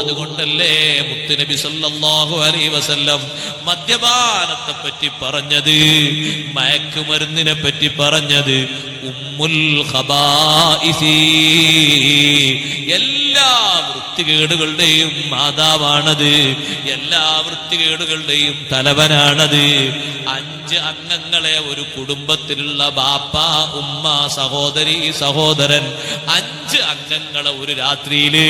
അതുകൊണ്ടല്ലേ മുത്തുനബി സല്ലല്ലാഹു അലൈഹി വസല്ലം മദ്യപാനത്തെ പറ്റി പറഞ്ഞത്, മയക്കുമരുന്നിനെ പറ്റി പറഞ്ഞത് ഉമ്മുൽ ഖബായിസി, എല്ലാ വൃത്തികേടുകളുടെയും മാതാവാണത്, എല്ലാ വൃത്തികേടുകളുടെയും തലവനാണത്. 5 അംഗങ്ങളെ ഒരു കുടുംബത്തിലുള്ള ബാപ്പ, ഉമ്മ, സഹോദരി, സഹോദരൻ, 5 അംഗങ്ങളെ ഒരു രാത്രിയില്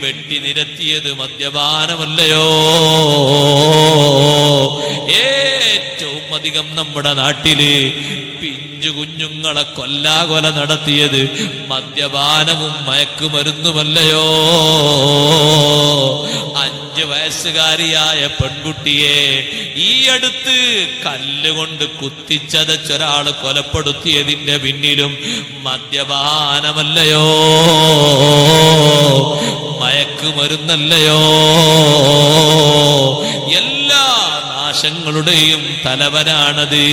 വെട്ടി നിരത്തിയത് മദ്യപാനമല്ലയോ? ഏറ്റവും അധികം നമ്മുടെ നാട്ടില് പിഞ്ചു കുഞ്ഞുങ്ങളെ കൊല്ലാകൊല നടത്തിയത് മദ്യപാനവും മയക്കുമരുന്നുമല്ലയോ? 5 വയസ്സുകാരിയായ പെൺകുട്ടിയെ ഈ അടുത്ത് കല്ലുകൊണ്ട് കുത്തിച്ചതച്ചൊരാൾ കൊലപ്പെടുത്തിയതിന്റെ പിന്നിലും മദ്യപാനമല്ലയോ? മയക്കുമരുന്നല്ലയോ? എല്ലാ നാശങ്ങളുടെയും തലവനാണത്,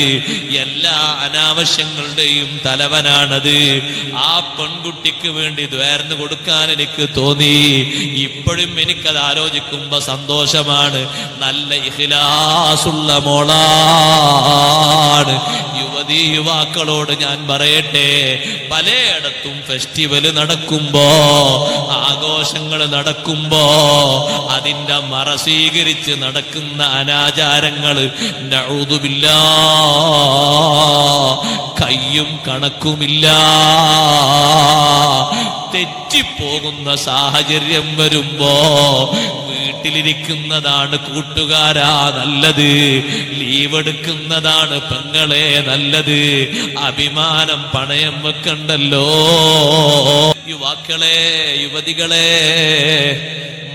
എല്ലാ അനാവശ്യങ്ങളുടെയും തലവനാണത്. ആ പെൺകുട്ടിക്ക് വേണ്ടി ദ്വേർന്നു കൊടുക്കാൻ എനിക്ക് തോന്നി. ഇപ്പോഴും എനിക്കത് ആലോചിക്കുമ്പോ സന്തോഷമാണ്. നല്ല ഇഖ്ലാസുള്ള മോളാണ്. യുവതീ യുവാക്കളോട് ഞാൻ പറയട്ടെ, പലയിടത്തും ഫെസ്റ്റിവൽ നടക്കുമ്പോ, ആഘോഷങ്ങൾ നടക്കുമ്പോ അതിന്റെ മറ സ്വീകരിച്ച് നടക്കുന്ന അനാചാരങ്ങള് നഊദു ബില്ലാഹ് കയ്യും കണക്കുമില്ല. തെറ്റിപ്പോകുന്ന സാഹചര്യം വരുമ്പോ വീട്ടിലിരിക്കുന്നതാണ് കൂട്ടുകാരാ നല്ലത്, ലീവ് എടുക്കുന്നതാണ് പെങ്ങളെ നല്ലത്. അഭിമാനം പണയം വെക്കണ്ടല്ലോ. യുവാക്കളെ, യുവതികളെ,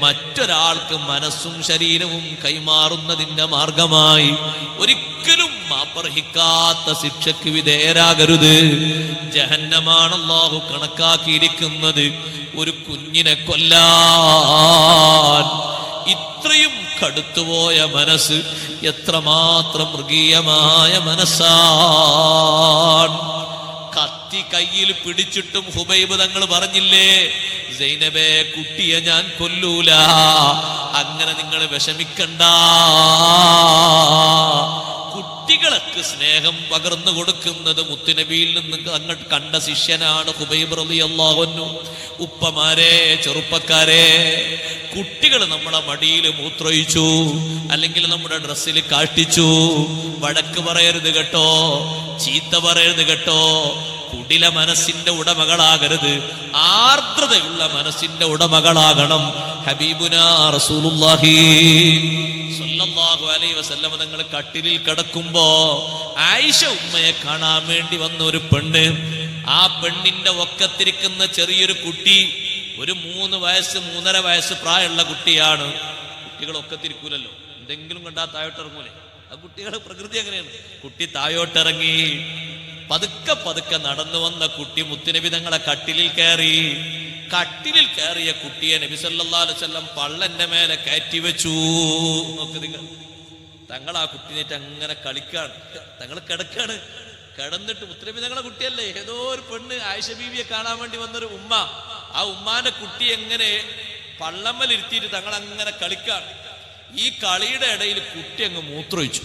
മറ്റൊരാൾക്ക് മനസ്സും ശരീരവും കൈമാറുന്നതിന്റെ മാർഗമായി ഒരിക്കലും മാപ്പർഹിക്കാത്ത ശിക്ഷയ്ക്ക് വിധേയരാകരുത്. ജഹന്നമാണ് അല്ലാഹു കണക്കാക്കിയിരിക്കുന്നത് ഒരു കുഞ്ഞിനെ കൊല്ലാൻ. ഇത്രയും കടുത്തുപോയ മനസ്സ് എത്രമാത്രം മൃഗീയമായ മനസ്സാണ്. കത്തി കയ്യിൽ പിടിച്ചിട്ടും ഹുബൈബ് തങ്ങൾ പറഞ്ഞില്ലേ, സൈനബേ, കുട്ടിയെ ഞാൻ കൊല്ലൂല, അങ്ങനെ നിങ്ങൾ വിഷമിക്കണ്ട. കുട്ടികൾക്ക് സ്നേഹം പകർന്നു കൊടുക്കുന്നത് മുത്തുനബിയിൽ നിന്ന് അങ്ങോട്ട് കണ്ട ശിഷ്യനാണ് ഹുബൈബ് റളിയല്ലാഹു അൻഹു. ഉപ്പമാരെ, ചെറുപ്പക്കാരെ, കുട്ടികൾ നമ്മളെ മടിയിൽ മൂത്രൊഴിച്ചു, അല്ലെങ്കിൽ നമ്മുടെ ഡ്രസ്സിൽ കാട്ടിച്ചു, വഴക്ക് പറയരുത് കേട്ടോ, ചീത്ത പറയരുത് കേട്ടോ. കുടില മനസ്സിന്റെ ഉടമകളാകരുത്, ആർദ്രതയുള്ള മനസ്സിന്റെ ഉടമകളാകണം. ഹബീബുനാ റസൂലുള്ളാഹി സ്വല്ലല്ലാഹു അലൈഹി വസല്ലം തങ്ങൾ കട്ടിലിൽ കിടക്കുമ്പോ ആയിഷ ഉമ്മയെ കാണാൻ വേണ്ടി വന്ന ഒരു പെണ്ണ്, ആ പെണ്ണിന്റെ ഒക്കത്തിരിക്കുന്ന ചെറിയൊരു കുട്ടി, ഒരു 3 വയസ്സ് 3.5 വയസ്സ് പ്രായമുള്ള കുട്ടിയാണ്. കുട്ടികൾ ഒക്കത്തിരിക്കൂലല്ലോ, എന്തെങ്കിലും കണ്ടാ താഴോട്ടിറങ്ങൂലേ? ആ കുട്ടികളുടെ പ്രകൃതി അങ്ങനെയാണ്. കുട്ടി താഴോട്ടിറങ്ങി, പതുക്കെ പതുക്കെ നടന്നു വന്ന കുട്ടി മുത്തുനബി തങ്ങളെ കട്ടിലിൽ കയറി. കട്ടിലിൽ കയറിയ കുട്ടിയെ നബി സല്ലല്ലാഹു അലൈഹി വസല്ലം പള്ളന്റെ മേലെ കയറ്റി വെച്ചു. നോക്ക് നിങ്ങൾ, തങ്ങൾ ആ കുട്ടിനേറ്റ് അങ്ങനെ കളിക്കാണ്, തങ്ങൾ കിടക്കാണ്. കിടന്നിട്ട് മുത്തുനബി തങ്ങളെ കുട്ടിയല്ലേ, ഏതോ ഒരു പെണ്ണ് ആയിഷ ബീവിയെ കാണാൻ വേണ്ടി വന്നൊരു ഉമ്മ, ആ ഉമ്മാന്റെ കുട്ടി എങ്ങനെ പള്ളമ്മലിരുത്തിയിട്ട് തങ്ങൾ അങ്ങനെ കളിക്കാണ്. ഈ കളിയുടെ ഇടയിൽ കുട്ടി അങ്ങ് മൂത്രൊഴിച്ചു.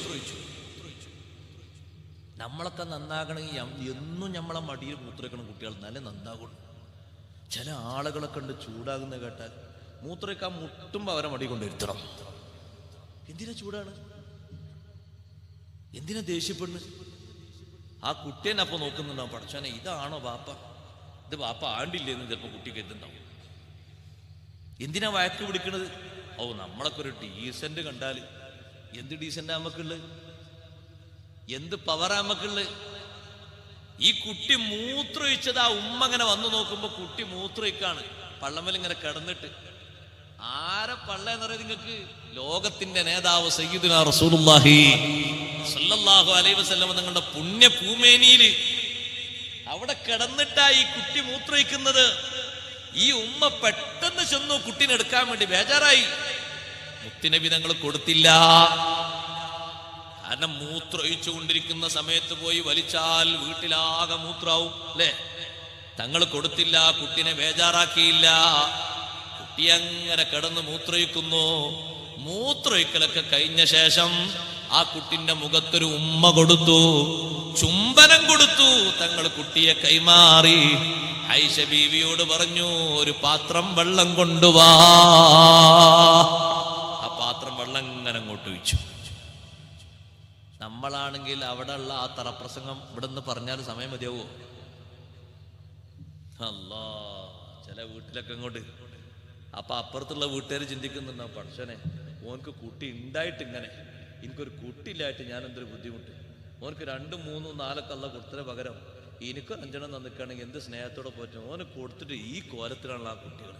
നമ്മളൊക്കെ നന്നാകണമെങ്കിൽ എന്നും നമ്മളെ മടിയിൽ മൂത്രമൊഴിക്കണം കുട്ടികൾ, നല്ല നന്നാകുള്ളൂ. ചില ആളുകളൊക്കെ ഉണ്ട് ചൂടാകുന്ന കേട്ടാൽ മൂത്രമൊഴിക്കാൻ മുട്ടുമ്പോ അവരെ മടി കൊണ്ടിരുത്തണം. എന്തിനാ ചൂടാണ്, എന്തിനാ ദേഷ്യപ്പെടുന്നു? ആ കുട്ടിയെ അപ്പൊ നോക്കുന്നുണ്ടാവും, പഠിച്ചോനെ ഇതാണോ ബാപ്പ, ഇത് ബാപ്പ ആണ്ടില്ലേന്ന് ചിലപ്പോ കുട്ടിക്ക് എത്തുണ്ടാവും. എന്തിനാ വഴക്ക് പിടിക്കണത്? ഓ, നമ്മളൊക്കെ ഒരു ഡീസന്റ് കണ്ടാല്, എന്ത് ഡീസന്റ് നമുക്കുള്ളത്, എന്ത് പവറാ നമുക്കുള്ളത്. ഈ കുട്ടി മൂത്രമൊഴിച്ചത് ആ ഉമ്മ അങ്ങനെ വന്നു നോക്കുമ്പോ കുട്ടി മൂത്രമൊഴിക്കാണ്, പള്ളമ്മൽ ഇങ്ങനെ കിടന്നിട്ട്. ആരെ പള്ള എന്ന് പറയുന്നത് നിങ്ങൾക്ക്? ലോകത്തിന്റെ നേതാവ് സയ്യിദുനാ റസൂലുള്ളാഹി സ്വല്ലല്ലാഹു അലൈഹി വസല്ലം തങ്ങളുടെ പുണ്യ പൂമേനിയില് അവിടെ കിടന്നിട്ടാ ഈ കുട്ടി മൂത്രമൊഴിക്കുന്നത്. ഈ ഉമ്മ പെട്ടെന്ന് ചെന്നു കുട്ടീനെ എടുക്കാൻ വേണ്ടി, ബേജാറായി. മുത്തുനബി തങ്ങൾ കൊടുത്തില്ല. കാരണം മൂത്രമൊഴിച്ചു കൊണ്ടിരിക്കുന്ന സമയത്ത് പോയി വലിച്ചാൽ വീട്ടിലാകെ മൂത്രാവും അല്ലേ? തങ്ങൾ കൊടുത്തില്ല, കുട്ടിനെ ബേജാറാക്കിയില്ല. കുട്ടി അങ്ങനെ കിടന്ന് മൂത്രയിക്കുന്നു. മൂത്രയിക്കലൊക്കെ കഴിഞ്ഞ ശേഷം ആ കുട്ടിന്റെ മുഖത്തൊരു ഉമ്മ കൊടുത്തു, ചുംബനം കൊടുത്തു. തങ്ങൾ കുട്ടിയെ കൈമാറി ആയിഷ ബീവിയോട് പറഞ്ഞു, ഒരു പാത്രം വെള്ളം കൊണ്ടുവാ. ആ പാത്രം വെള്ളം ഇങ്ങനെ അങ്ങോട്ട് വെച്ചു. നമ്മളാണെങ്കിൽ അവിടെ ഉള്ള ആ തറപ്രസംഗം ഇവിടെ നിന്ന് പറഞ്ഞാൽ സമയം മതിയാവോ? അല്ലാ, ചില വീട്ടിലൊക്കെ അങ്ങോട്ട്. അപ്പൊ അപ്പുറത്തുള്ള വീട്ടുകാർ ചിന്തിക്കുന്നുണ്ടോ, പഠിച്ചനെ ഓനക്ക് കുട്ടി ഉണ്ടായിട്ട് ഇങ്ങനെ, എനിക്കൊരു കുട്ടിയില്ലായിട്ട് ഞാൻ എന്തൊരു ബുദ്ധിമുട്ട്. ഓനക്ക് 2, 3, 4 കള്ള കൊടുത്തതിന് പകരം എനിക്കൊരു 5 തന്നിക്കുകയാണെങ്കിൽ എന്ത് സ്നേഹത്തോടെ പോറ്റും. ഓന് കൊടുത്തിട്ട് ഈ കോലത്തിലുള്ള ആ കുട്ടികൾ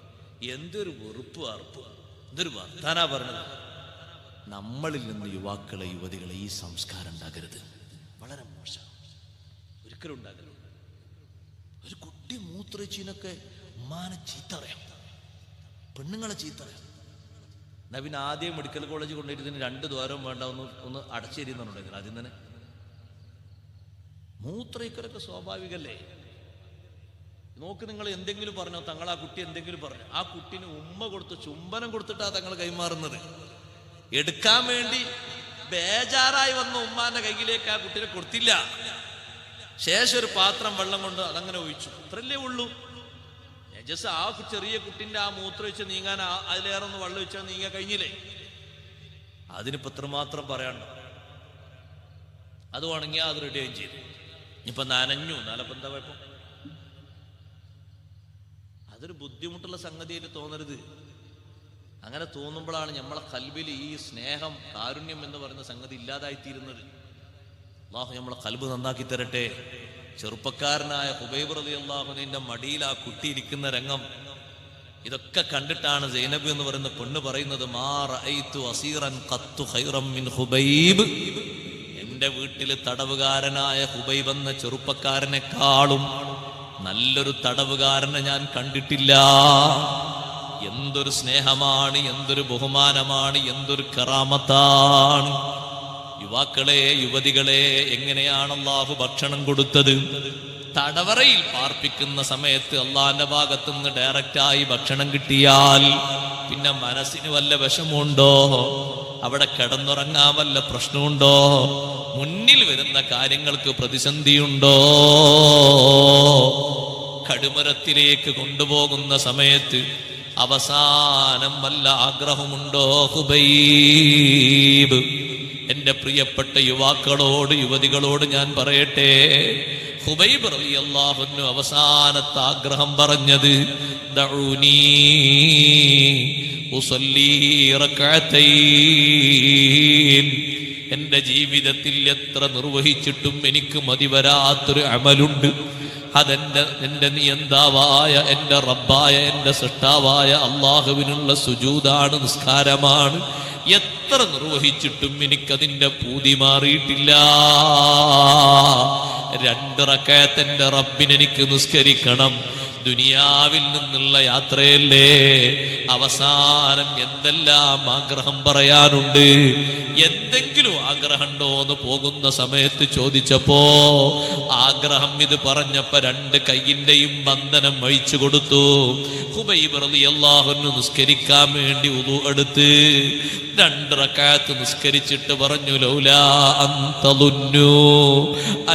എന്തൊരു വെറുപ്പ് അറുപ്പ്, എന്തൊരു വർത്താനാ പറഞ്ഞത്. നമ്മളിൽ നിന്ന് യുവാക്കളെ യുവതികളെ ഈ സംസ്കാരം ഉണ്ടാകരുത്. വളരെ മോശം, ഒരിക്കലും ഉണ്ടാകരുത്. ഒരു കുട്ടി മൂത്രച്ചിനൊക്കെ ഉമ്മാനെ ചീത്ത അറിയാം, പെണ്ണുങ്ങളെ ചീത്ത അറിയാം. എന്നാ പിന്നെ ആദ്യം മെഡിക്കൽ കോളേജ് കൊണ്ടുപോയിട്ട് 2 ദ്വാരവും വേണ്ട, ഒന്ന് അടച്ചേരിയെന്നുണ്ടെങ്കിൽ ആദ്യം തന്നെ. മൂത്രയിക്കലൊക്കെ സ്വാഭാവികല്ലേ. നോക്ക്, നിങ്ങൾ എന്തെങ്കിലും പറഞ്ഞോ, തങ്ങൾ ആ കുട്ടി എന്തെങ്കിലും പറഞ്ഞു, ആ കുട്ടീന് ഉമ്മ കൊടുത്ത് ചുംബനം കൊടുത്തിട്ടാ തങ്ങൾ കൈമാറുന്നത്. എടുക്കാൻ വേണ്ടി ബേജാറായി വന്ന ഉമ്മാന്റെ കയ്യിലേക്ക് ആ കുട്ടീനെ കൊടുത്തില്ല. ശേഷം ഒരു പാത്രം വെള്ളം കൊണ്ട് അതങ്ങനെ ഒഴിച്ചു. അത്രല്ലേ ഉള്ളൂ. ജസ്റ്റ് ആ ചെറിയ കുട്ടിന്റെ ആ മൂത്രം വെച്ച് നീങ്ങാൻ അതിലേറെ ഒന്ന് വെള്ളം വെച്ചാൽ നീങ്ങാൻ കഴിഞ്ഞില്ലേ? അതിനിപ്പോ എത്രമാത്രം പറയാനുണ്ടോ? അത് ഉണങ്ങിയാൽ അത് റെഡിയായും ചെയ്തു. ഇപ്പൊ നനഞ്ഞു, നാലപ്പം എന്താ കുഴപ്പം? അതൊരു ബുദ്ധിമുട്ടുള്ള സംഗതിയിൽ തോന്നരുത്. അങ്ങനെ തോന്നുമ്പോഴാണ് നമ്മളെ ഖൽബിൽ ഈ സ്നേഹം, കാരുണ്യം എന്ന് പറയുന്ന സംഗതി ഇല്ലാതായിത്തീരുന്നത്. അല്ലാഹു നമ്മളെ ഖൽബ് നന്നാക്കി തരട്ടെ. ചെറുപ്പക്കാരനായ ഹുബൈബ് റളിയല്ലാഹു അൻഹുവിന്റെ മടിയിൽ ആ കുട്ടി ഇരിക്കുന്ന രംഗം ഇതൊക്കെ കണ്ടിട്ടാണ് സൈനബ് എന്ന് പറയുന്ന പെണ്ണ് പറയുന്നത്, മാ റഅയ്തു അസീറൻ ഖത്തു ഖൈറൻ മിൻ ഹുബൈബ്. എന്റെ വീട്ടിൽ തടവുകാരനായ ഹുബൈബ് എന്ന ചെറുപ്പക്കാരനെക്കാളും നല്ലൊരു തടവുകാരനെ ഞാൻ കണ്ടിട്ടില്ല. എന്തൊരു സ്നേഹമാണ്, എന്തൊരു ബഹുമാനമാണ്, എന്തൊരു കറാമത്താണ്. യുവാക്കളെ, യുവതികളെ, എങ്ങനെയാണ് അല്ലാഹു ഭക്ഷണം കൊടുത്തത്? തടവറയിൽ പാർപ്പിക്കുന്ന സമയത്ത് അള്ളാന്റെ ഭാഗത്തുനിന്ന് ഡയറക്റ്റായി ഭക്ഷണം കിട്ടിയാൽ പിന്നെ മനസ്സിന് വല്ല വിഷമമുണ്ടോ? അവിടെ കിടന്നുറങ്ങാൻ വല്ല പ്രശ്നമുണ്ടോ? മുന്നിൽ വരുന്ന കാര്യങ്ങൾക്ക് പ്രതിസന്ധിയുണ്ടോ? കടുമരത്തിലേക്ക് കൊണ്ടുപോകുന്ന സമയത്ത് അവസാനം വല്ല ആഗ്രഹമുണ്ടോ? ഹുബൈബ്, എന്റെ പ്രിയപ്പെട്ട യുവാക്കളോട്, യുവതികളോട് ഞാൻ പറയട്ടെ, ഹുബൈബ് റളിയല്ലാഹു അൻഹു അവസാനത്തെ ആഗ്രഹം പറഞ്ഞത്, ദഊനി ഉസല്ലി റക്അതൈൻ. എന്റെ ജീവിതത്തിൽ എത്ര നിർവഹിച്ചിട്ടും എനിക്ക് മതിവരാത്തൊരു അമലുണ്ട്. എന്റെ നിയന്താവായ, എന്റെ റബ്ബായ, എന്റെ സൃഷ്ടാവായ അള്ളാഹുവിനുള്ള സുജൂദാണ്, നിസ്കാരമാണ്. എത്ര നിർവഹിച്ചിട്ടും എനിക്കതിന്റെ പൂതി മാറിയിട്ടില്ല. 2 റക്അത്ത് എന്റെ റബ്ബിന് എനിക്ക് നിസ്കരിക്കണം. ദുനിയാവിൽ നിന്നുള്ള യാത്രയല്ലേ, അവസാനം എന്തെല്ലാം ആഗ്രഹം പറയാനുണ്ട്. എന്തെങ്കിലും ആഗ്രഹമുണ്ടോ എന്ന് പോകുന്ന സമയത്ത് ചോദിച്ചപ്പോ ആഗ്രഹം ഇത് പറഞ്ഞപ്പോ 2 കൈയിന്റെയും ബന്ധനം അഴിച്ചു കൊടുത്തു. ഹുബൈബ് റളിയല്ലാഹു അൻഹു നിസ്കരിക്കാൻ വേണ്ടി വുളു എടുത്ത് 2 റക്അത്ത് നിസ്കരിച്ചിട്ട് പറഞ്ഞു, ലൗലാ അൻതദുന്നു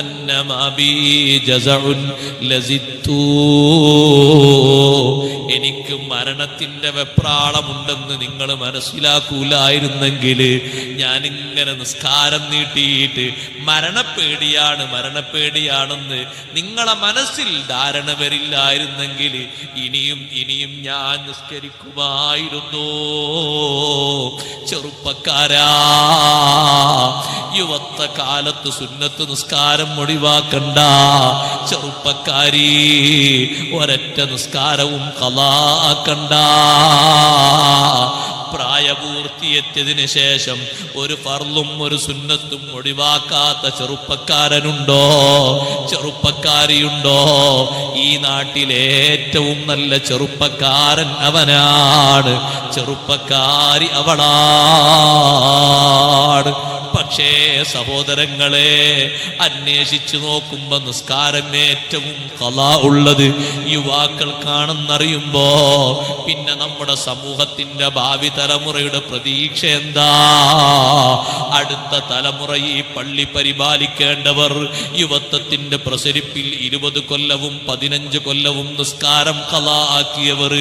അന്നമാ ബി ജസഉൻ ലസിത്തു. എനിക്ക് മരണത്തിന്റെ വെപ്രാളമുണ്ടെന്ന് നിങ്ങൾ മനസ്സിലാക്കൂലായിരുന്നെങ്കിൽ ഞാനിങ്ങനെ നിസ്കാരം നീട്ടിയിട്ട് മരണപ്പേടിയാണ്, മരണപ്പേടിയാണെന്ന് നിങ്ങളെ മനസ്സിൽ ധാരണ വരില്ലായിരുന്നെങ്കിൽ ഇനിയും ഇനിയും ഞാൻ നിസ്കരിക്കുമായിരുന്നു. ചെറുപ്പക്കാരാ, യുവത്വ കാലത്ത് സുന്നത്ത് നിസ്കാരം ഒഴിവാക്കണ്ട. ചെറുപ്പക്കാരി, ഒരൊറ്റ നിസ്കാരവും ഖളാക്കണ്ട. പ്രായപൂർത്തിയെത്തിയതിനു ശേഷം ഒരു ഫർളും ഒരു സുന്നത്തും ഒഴിവാക്കാത്ത ചെറുപ്പക്കാരനുണ്ടോ? ചെറുപ്പക്കാരിയുണ്ടോ? ഈ നാട്ടിലെ ഏറ്റവും നല്ല ചെറുപ്പക്കാരൻ അവനാണ്, ചെറുപ്പക്കാരി അവളാണ്. പക്ഷേ സഹോദരങ്ങളെ, അന്വേഷിച്ചു നോക്കുമ്പോ നിസ്കാരം ഏറ്റവും ഖളാ ഉള്ളത് യുവാക്കൾക്കാണെന്നറിയുമ്പോ പിന്നെ നമ്മുടെ സമൂഹത്തിന്റെ ഭാവി തലമുറയുടെ പ്രതീക്ഷ എന്താ? അടുത്ത തലമുറ ഈ പള്ളി പരിപാലിക്കേണ്ടവർ, യുവത്വത്തിന്റെ പ്രസരിപ്പിൽ 20 കൊല്ലവും 15 കൊല്ലവും നിസ്കാരം ഖളാ ആക്കിയവർ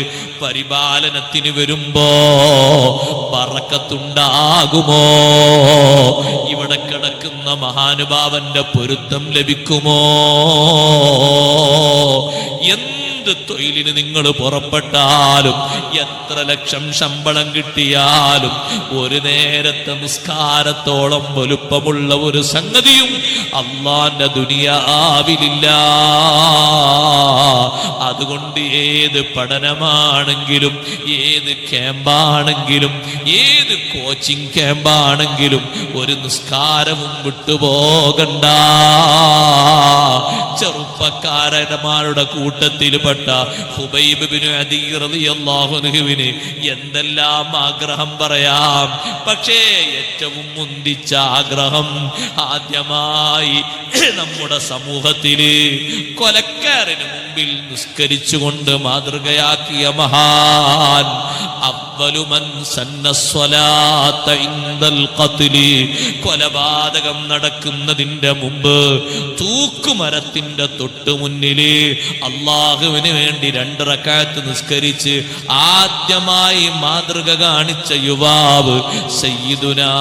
പരിപാലനത്തിന് വരുമ്പോ ബറക്കത്തുണ്ടാകുമോ? ഇവിടെ കിടക്കുന്ന മഹാനുഭാവന്റെ പൊരുത്തം ലഭിക്കുമോ? എന്ത് തൊഴിലിന് നിങ്ങൾ പുറപ്പെട്ടാലും, എത്ര ലക്ഷം ശമ്പളം കിട്ടിയാലും, ഒരു നേരത്തെ നിസ്കാരത്തോളം വലുപ്പമുള്ള ഒരു സംഗതിയും അള്ളാന്റെ ദുനിയാവിലില്ല. അതുകൊണ്ട് ഏത് പഠനമാണെങ്കിലും, ഏത് ക്യാമ്പാണെങ്കിലും, ഏത് കോച്ചിങ് ക്യാമ്പാണെങ്കിലും ഒരു നിസ്കാരവും വിട്ടുപോകണ്ട. ചെറുപ്പക്കാരന്മാരുടെ കൂട്ടത്തിൽപ്പെട്ട ഹുബൈബ് ഇബ്നു അദി റളിയല്ലാഹു അൻഹുവിന് എന്തെല്ലാം ആഗ്രഹം പറയാം. പക്ഷേ ഏറ്റവും മുന്തിച്ച ആഗ്രഹം, ആദ്യമായി നമ്മുടെ സമൂഹത്തില് കൊലക്കാരന് മുമ്പിൽ നിസ്കരിച്ചുകൊണ്ട് മാതൃകയാക്കിയ മഹാൻ, അവ്വലു മൻ സന്ന സ്വലാത്ത ഇൻദൽ ഖത്ലി, കൊലപാതകം നടക്കുന്നതിന്റെ മുമ്പ് തൂക്കുമരത്തിന്റെ തൊട്ടു മുന്നില് അള്ളാഹുവിന് വേണ്ടി 2 റക്അത്ത് നിസ്കരിച്ച് ആദ്യമായി മാതൃക കാണിച്ച യുവാവ് സയ്യിദുനാ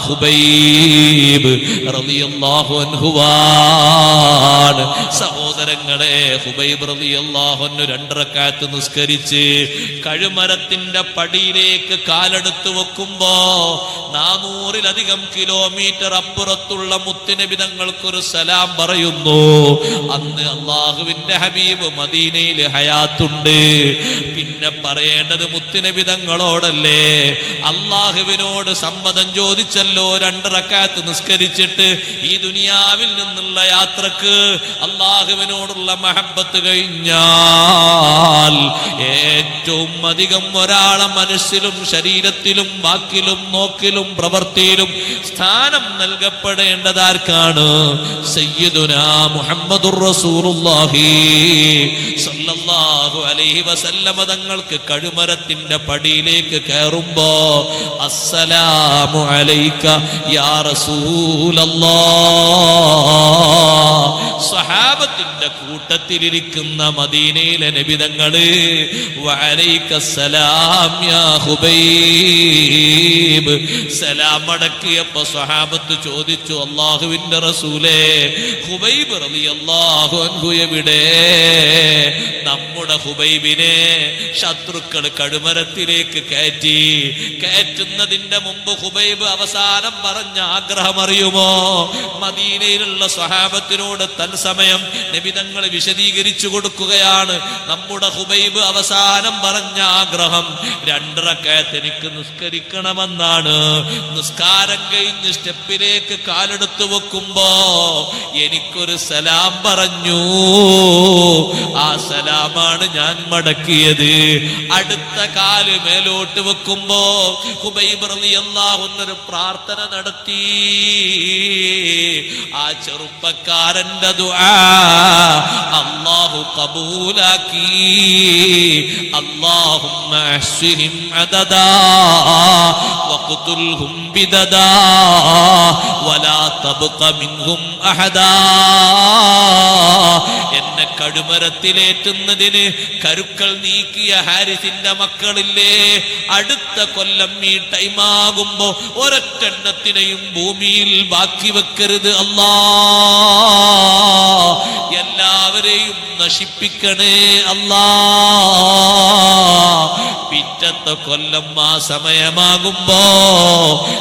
ഹുബൈബ് റളിയല്ലാഹു അൻഹുവാണ്. സഹോദരങ്ങളെ, ഹുബൈബ് റളിയല്ലാഹു അൻഹു 2 റക്അത്ത് നിസ്കരിച്ച് കഴുമരത്തിന്റെ പടിയിലേക്ക് കാലെടുത്ത് വെക്കുമ്പോ 400-ലധികം കിലോമീറ്റർ അപ്പുറത്തുള്ള മുത്തുനബി തങ്ങൾക്കൊരു സലാം പറയുന്നു. അന്ന് അള്ളാഹുവിന്റെ ഹബീബ് മദീനയിൽ ഹയാത്തുണ്ട്. പിന്നെ പറയേണ്ടത് മുത്തുനബി തങ്ങളോടല്ലേ. അള്ളാഹുവിനോട് സമ്മതം ചോദിച്ചല്ലോ 2 റക്അത്ത് നിസ്കരിച്ചിട്ട് ഈ ദുനിയാവിൽ നിന്നുള്ള യാത്രക്ക് അള്ളാഹുവിനോടുള്ള മഹബത്ത് കഴിഞ്ഞാൽ ഏറ്റവും അധികം ഒരാളെ മനസ്സിലും ശരീരത്തിലും വാക്കിലും നോക്കിലും പ്രവൃത്തിയിലും സ്ഥാനം നൽകപ്പെടേണ്ടതാർക്കാണ്? സയ്യിദുനാ മുഹമ്മദുർ റസൂലുള്ളാഹി സ്വല്ലല്ലാഹു അലൈഹി വസല്ലമ തങ്ങൾക്ക് കഴുമരത്തിന്റെ പടിയിലേക്ക് കയറുമ്പോ അസ്സലാമു അലൈക യാ റസൂലല്ലാഹ്, സ്വഹാബത്തിന്റെ കൂട്ടത്തിലിരിക്കുന്ന മദീനയിലെ നബി തങ്ങള് വഅലൈക്കസ്സലാം യാ ഹുബൈബ്, സലാം അടക്കിയപ്പോ സ്വഹാബത്ത് ചോദിച്ചു, അല്ലാഹുവിന്റെ റസൂലേ, ഹുബൈബ് റളിയല്ലാഹു അൻഹു എവിടെ? നമ്മുടെ ഹുബൈബിനെ ശത്രുക്കൾ കഴുമരത്തിലേക്ക് കയറ്റുന്നതിന്റെ മുമ്പ് ഹുബൈബ് അവസാനം പറഞ്ഞ ആഗ്രഹം അറിയുമോ? മദീനയിലുള്ള സ്വഹാബത്തിനോട് തത്സമയം നബി തങ്ങൾ വിശദീകരിച്ചു കൊടുക്കുകയാണ്. നമ്മുടെ ഹുബൈബ് അവസാനം പറഞ്ഞ ആഗ്രഹം 2 റക്അത്ത് എനിക്ക് നിസ്കരിക്കണമെന്നാണ്. നിസ്കാരം കഴിഞ്ഞ് സ്റ്റെപ്പിലേക്ക് കാലെടുത്ത് വെക്കുമ്പോ എനിക്കൊരു സലാം പറഞ്ഞു. ആ സലാമാണ് ഞാൻ മടക്കിയത്. അടുത്ത കാല് മേലോട്ട് വെക്കുമ്പോ ഹുബൈബ് റളിയല്ലാഹു അൻഹു ഒരു പ്രാർത്ഥന നടത്തി. ആ ചെറുപ്പക്കാരന്റെ ദുആ അല്ലാഹു ഖബൂലാക്കി. അല്ലാഹുമ്മ അഹ്സിഹിം അദദാ വഖ്തുൽഹും ബിദദാ വലാ തബ്ഖ മിൻഹും അഹദാ. എന്നെ കഴുമരത്തിലേറ്റുന്നതിന് കരുക്കൾ നീക്കിയ ഹാരിസിന്റെ മക്കളില്ലേ, അടുത്ത കൊല്ലം ഈ ടൈമാകുമ്പോ ഒരൊറ്റെണ്ണത്തിനെയും ഭൂമിയിൽ ബാക്കി വെക്കരുത് അല്ലാ. എല്ലാവരെയും നശിപ്പിക്കണേ അല്ലാ. പിറ്റത്തെ കൊല്ലം ആ സമയമാകുമ്പോ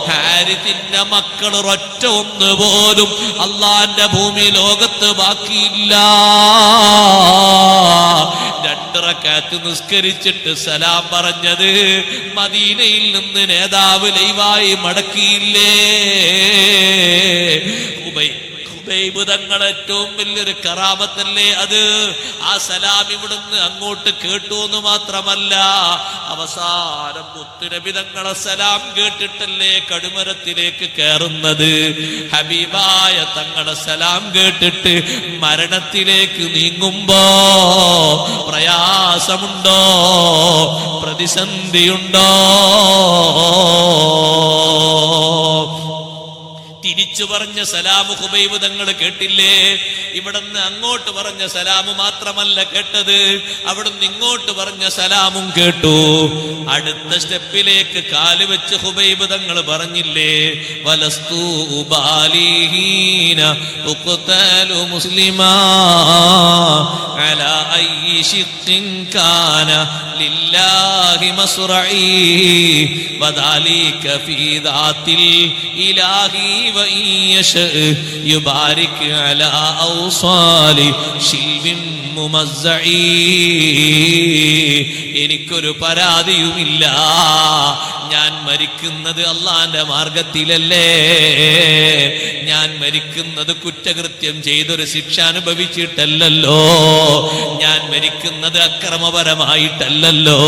ഹാരിസിന്റെ മക്കൾ ഒരൊറ്റ ഒന്ന് പോലും അള്ളാന്റെ ഭൂമി ലോകത്ത് ബാക്കിയില്ല. 2 റക്അത്ത് നിസ്കരിച്ചിട്ട് സലാം പറഞ്ഞത് മദീനയിൽ നിന്ന് നേതാവ് ലൈവായി മടക്കിയില്ലേ. ഹുബൈബ് തങ്ങൾ ഏറ്റവും വലിയൊരു കറാമത്തല്ലേ അത്. ആ സലാം ഇവിടുന്ന് അങ്ങോട്ട് കേട്ടു എന്ന് മാത്രമല്ല, അവസാനം മുത്തുനബി തങ്ങളെ സലാം കേട്ടിട്ടല്ലേ കടുമരത്തിലേക്ക് കയറുന്നത്. ഹബീബായ തങ്ങളെ സലാം കേട്ടിട്ട് മരണത്തിലേക്ക് നീങ്ങുമ്പോ പ്രയാസമുണ്ടോ, പ്രതിസന്ധിയുണ്ടോ? തിരിച്ചു പറഞ്ഞ സലാമു ഹുബൈബ് തങ്ങൾ കേട്ടില്ലേ? ഇവിടുന്ന് അങ്ങോട്ട് പറഞ്ഞ സലാമു മാത്രമല്ല കേട്ടത്, അവിടുന്ന് ഇങ്ങോട്ട് പറഞ്ഞ സലാമും കേട്ടു. അടുത്ത സ്റ്റെപ്പിലേക്ക് കാല് വെച്ച് ഹുബൈബ് തങ്ങൾ പറഞ്ഞില്ലേ, വലസ്തു ബാലിഹീന ഉഖ്തലു മുസ്ലിമാ അലാ അയ്യി ശിഖ്ഖിൻ കാന ലില്ലാഹി മസ്റഈ വദാലിക ഫീ ദാത്തിൽ ഇലാഹി وإن يشأ يبارك على أوصال شلب ممزع. എനിക്കൊരു പരാതിയുമില്ല, ഞാൻ മരിക്കുന്നത് അള്ളാന്റെ മാർഗത്തിലല്ലേ. ഞാൻ മരിക്കുന്നത് കുറ്റകൃത്യം ചെയ്തൊരു ശിക്ഷ അനുഭവിച്ചിട്ടല്ലോ, ഞാൻ മരിക്കുന്നത് അക്രമപരമായിട്ടല്ലോ,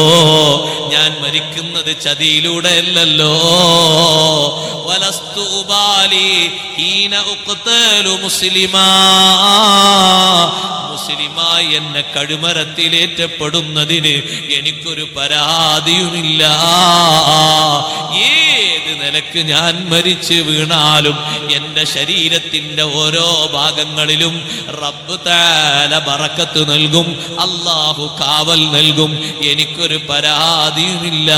ഞാൻ മരിക്കുന്നത് ചതിയിലൂടെ അല്ലല്ലോ. വലസ്തു ഉബാലി ഹീന ഉഖ്തലു മുസ്ലിമാ, മുസ്ലിമായി എന്നെ കഴുമരത്തിലേറ്റപ്പെടുന്നതിന് എനിക്കൊരു പരാതിയുമില്ല. ഏത് നിലക്ക് ഞാൻ മരിച്ചു വീണാലും എന്റെ ശരീരത്തിന്റെ ഓരോ ഭാഗങ്ങളിലും റബ്ബ് തആല ബറക്കത്ത് നൽകും, അല്ലാഹു കാവൽ നൽകും, എനിക്കൊരു പരാതിയുമില്ല.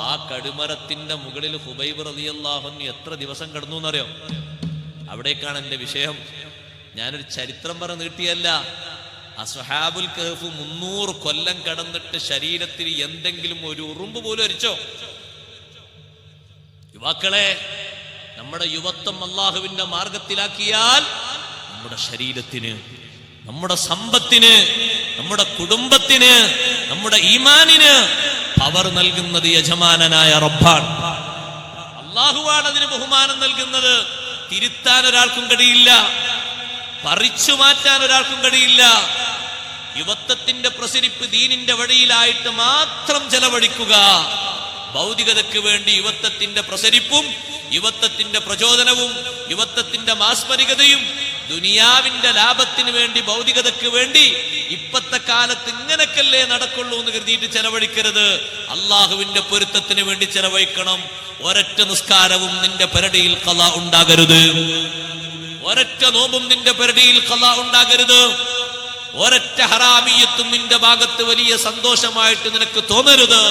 ആ കടുമരത്തിന്റെ മുകളിൽ ഹുബൈബ് റളിയല്ലാഹു അൻഹു എത്ര ദിവസം കിടന്നു എന്നറിയോ? അവിടേക്കാണ് എന്റെ വിഷയം. ഞാനൊരു ചരിത്രം പറഞ്ഞ് നീട്ടിയല്ല. അസ്ഹാബുൽ കഹ്ഫ് 300 കൊല്ലം കടന്നിട്ട് ശരീരത്തിൽ എന്തെങ്കിലും ഒരു ഉറുമ്പ് പോലും അരിച്ചോ? യുവാക്കളെ, നമ്മുടെ യുവത്വം അള്ളാഹുവിന്റെ മാർഗത്തിലാക്കിയാൽ നമ്മുടെ ശരീരത്തിന്, നമ്മുടെ സമ്പത്തിന്, നമ്മുടെ കുടുംബത്തിന്, നമ്മുടെ ഈമാനിന് പവർ നൽകുന്നത് യജമാനനായ റബ്ബാണ്. അള്ളാഹുവാണ് അതിന് ബഹുമാനം നൽകുന്നത്. തിരുത്താൻ ഒരാൾക്കും കഴിയില്ല, പറിച്ചു മാറ്റാൻ ഒരാൾക്കും കഴിയില്ല. യുവത്വത്തിന്റെ പ്രസരിപ്പ് ദീനിന്റെ വഴിയിലായിട്ട് മാത്രം ചെലവഴിക്കുക. ഭൗതികതയ്ക്ക് വേണ്ടി യുവത്വത്തിന്റെ പ്രസരിപ്പും യുവത്വത്തിന്റെ പ്രചോദനവും യുവത്വത്തിന്റെ മാസ്മരികതയും ദുനിയാവിന്റെ ലാഭത്തിന് വേണ്ടി ഭൗതികതയ്ക്ക് വേണ്ടി ഇപ്പത്തെ കാലത്ത് ഇങ്ങനൊക്കെയല്ലേ നടക്കുള്ളൂ എന്ന് കരുതിയിട്ട് ചെലവഴിക്കരുത്. അള്ളാഹുവിന്റെ പൊരുത്തത്തിന് വേണ്ടി ചെലവഴിക്കണം. ഒരൊറ്റ നിസ്കാരവും നിന്റെ പരടിയിൽ ഖളാ ഉണ്ടാകരുത്. ഒരൊറ്റ നോമ്പും നിന്റെ പരടിയിൽ ഖളാ ഉണ്ടാകരുത്. ഒരൊറ്റ ഹറാമിയത്തും നിന്റെ ഭാഗത്ത് വലിയ സന്തോഷമായിട്ട് നിനക്ക് തോന്നരുത്.